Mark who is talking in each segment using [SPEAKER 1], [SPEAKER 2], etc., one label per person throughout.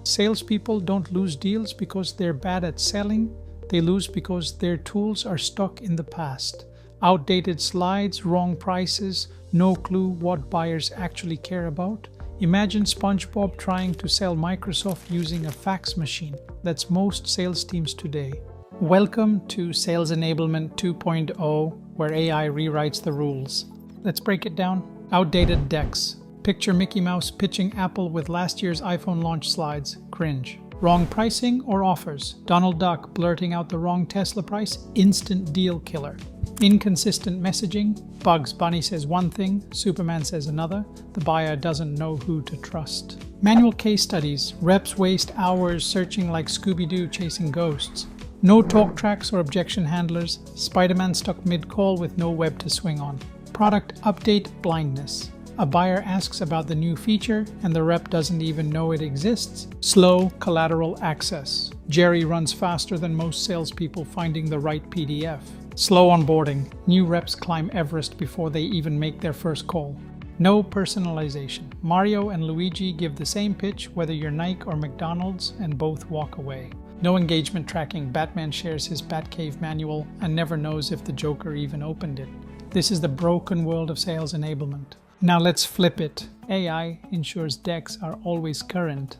[SPEAKER 1] Salespeople don't lose deals because they're bad at selling. They lose because their tools are stuck in the past. Outdated slides, wrong prices, no clue what buyers actually care about. Imagine SpongeBob trying to sell Microsoft using a fax machine. That's most sales teams today. Welcome to Sales Enablement 2.0, where AI rewrites the rules. Let's break it down. Outdated decks. Picture Mickey Mouse pitching Apple with last year's iPhone launch slides. Cringe. Wrong pricing or offers. Donald Duck blurting out the wrong Tesla price. Instant deal killer. Inconsistent messaging. Bugs Bunny says one thing, Superman says another. The buyer doesn't know who to trust. Manual case studies. Reps waste hours searching like Scooby-Doo chasing ghosts. No talk tracks or objection handlers. Spider-Man stuck mid-call with no web to swing on. Product update blindness. A buyer asks about the new feature and the rep doesn't even know it exists. Slow collateral access. Jerry runs faster than most salespeople finding the right PDF. Slow onboarding. New reps climb Everest before they even make their first call. No personalization. Mario and Luigi give the same pitch whether you're Nike or McDonald's and both walk away. No engagement tracking. Batman shares his Batcave manual and never knows if the Joker even opened it. This is the broken world of sales enablement. Now let's flip it. AI ensures decks are always current.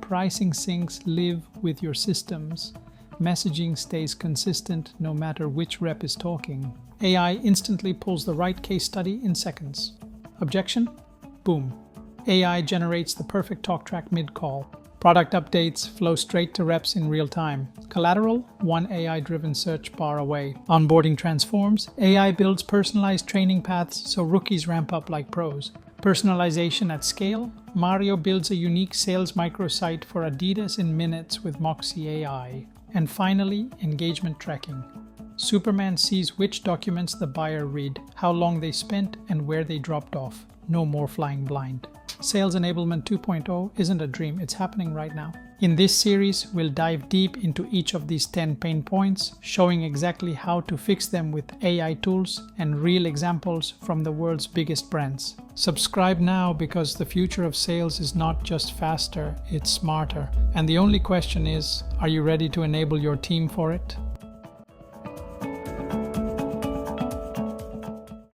[SPEAKER 1] Pricing syncs live with your systems. Messaging stays consistent no matter which rep is talking. AI instantly pulls the right case study in seconds. Objection? Boom. AI generates the perfect talk track mid-call. Product updates flow straight to reps in real time. Collateral, one AI-driven search bar away. Onboarding transforms. AI builds personalized training paths so rookies ramp up like pros. Personalization at scale. Mario builds a unique sales microsite for Adidas in minutes with Moksy.ai. And finally, engagement tracking. Superman sees which documents the buyer read, how long they spent, and where they dropped off. No more flying blind. Sales Enablement 2.0 isn't a dream, it's happening right now. In this series, we'll dive deep into each of these 10 pain points, showing exactly how to fix them with AI tools and real examples from the world's biggest brands. Subscribe now because the future of sales is not just faster, it's smarter. And the only question is, are you ready to enable your team for it?